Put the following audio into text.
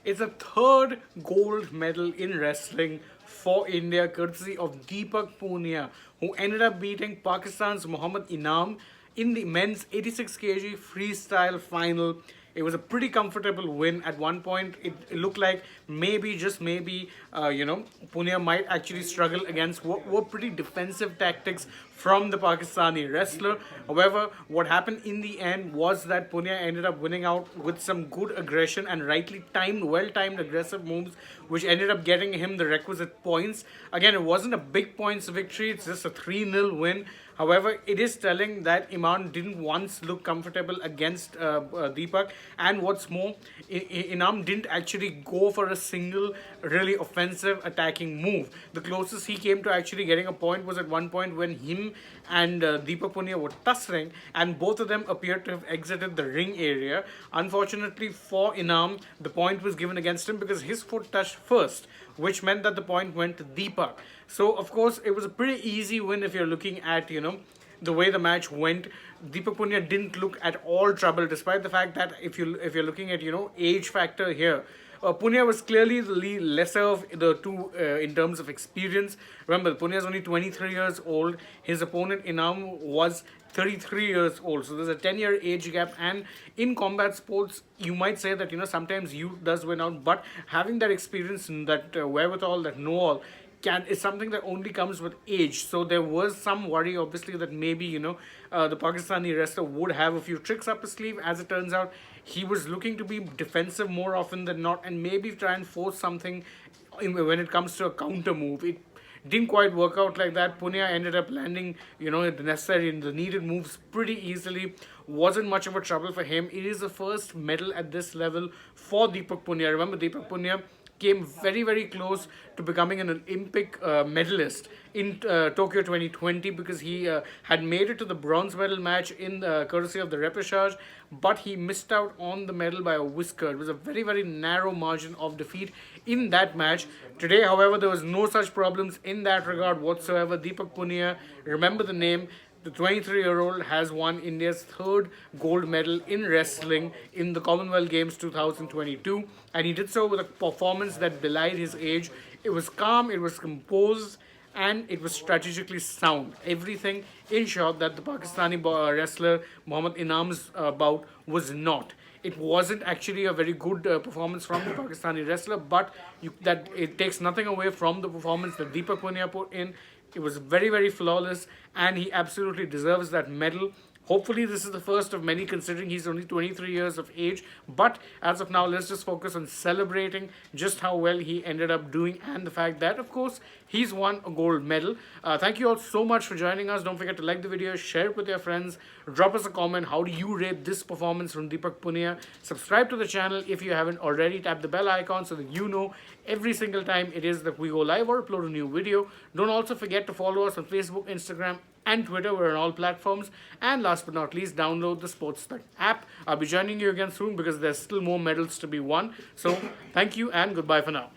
It's a third gold medal in wrestling for India, courtesy of Deepak Punia, who ended up beating Pakistan's Muhammad Inam in the men's 86 kg freestyle final. It was a pretty comfortable win. At one point, it looked like maybe, just maybe, Punia might actually struggle against what were pretty defensive tactics from the Pakistani wrestler. However, what happened in the end was that Punia ended up winning out with some good aggression and rightly timed, well-timed aggressive moves, which ended up getting him the requisite points. Again, it wasn't a big points victory. It's just a 3-0 win. However, it is telling that Iman didn't once look comfortable against Deepak, and what's more, Inam didn't actually go for a single really offensive attacking move. The closest he came to actually getting a point was at one point when him and Deepak Punia were tussling, and both of them appeared to have exited the ring area. Unfortunately for Inam, the point was given against him because his foot touched first, which meant that the point went to Deepak. So, of course, it was a pretty easy win if you're looking at, the way the match went. Deepak Punia didn't look at all trouble, despite the fact that if you're looking at, age factor here, Punia was clearly the lesser of the two in terms of experience. Remember, Punia is only 23 years old. His opponent Inam was 33 years old. So there's a 10-year age gap. And in combat sports, you might say that, sometimes youth does win out. But having that experience and that wherewithal, that know-all, is something that only comes with age. So there was some worry, obviously, that maybe the Pakistani wrestler would have a few tricks up his sleeve. As it turns out, he was looking to be defensive more often than not, and maybe try and force something when it comes to a counter move. It didn't quite work out like that. Punia ended up landing the needed moves pretty easily. Wasn't much of a trouble for him. It is the first medal at this level for Deepak Punia. Remember, Deepak Punia came very, very close to becoming an Olympic medalist in Tokyo 2020 because he had made it to the bronze medal match in courtesy of the repechage, but he missed out on the medal by a whisker. It was a very, very narrow margin of defeat in that match. Today, however, there was no such problems in that regard whatsoever. Deepak Punia, remember the name, the 23-year-old has won India's third gold medal in wrestling in the Commonwealth Games 2022, and he did so with a performance that belied his age. It was calm, it was composed, and it was strategically sound. Everything, in short, that the Pakistani wrestler Muhammad Inam's bout was not. It wasn't actually a very good performance from the Pakistani wrestler, but it takes nothing away from the performance that Deepak Punia put in. It was very, very flawless, and he absolutely deserves that medal. Hopefully, this is the first of many, considering he's only 23 years of age. But as of now, let's just focus on celebrating just how well he ended up doing, and the fact that, of course, he's won a gold medal. Thank you all so much for joining us. Don't forget to like the video, share it with your friends, drop us a comment. How do you rate this performance from Deepak Punia? Subscribe to the channel if you haven't already. Tap the bell icon so that you know every single time it is that we go live or upload a new video. Don't also forget to follow us on Facebook, Instagram, and Twitter. We're on all platforms. And last but not least, download the AajTak app. I'll be joining you again soon because there's still more medals to be won. So thank you and goodbye for now.